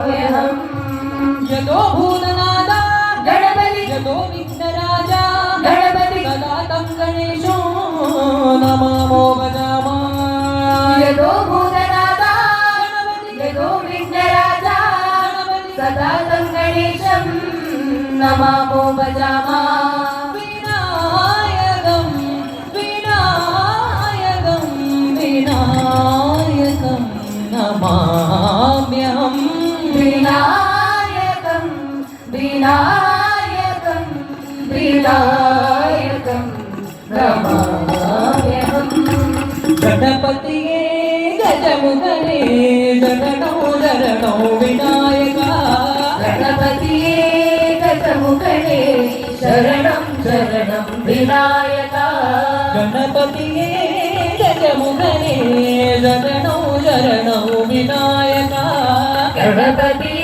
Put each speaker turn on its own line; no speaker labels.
यतो भूतनादा
गणपति
यतो विघ्नराजा
गणपति
सदा तं गणेशो नमामो भजामा
यतो भूतनादा यतो विघ्नराजा सदा तं गणेशं नमामो भजामा
विनायकं विनायकं विनायकं नमाम्यहम्
विनायकं विनायकं विनायकं नमाम्यहम्
गणपतिये गजमुखने शरणो शरणो विनायका
गणपतिये गजमुखने शरणं शरणं विनायका
गणपतिये गजमुखने शरणो शरणो विनायका
गणपतिये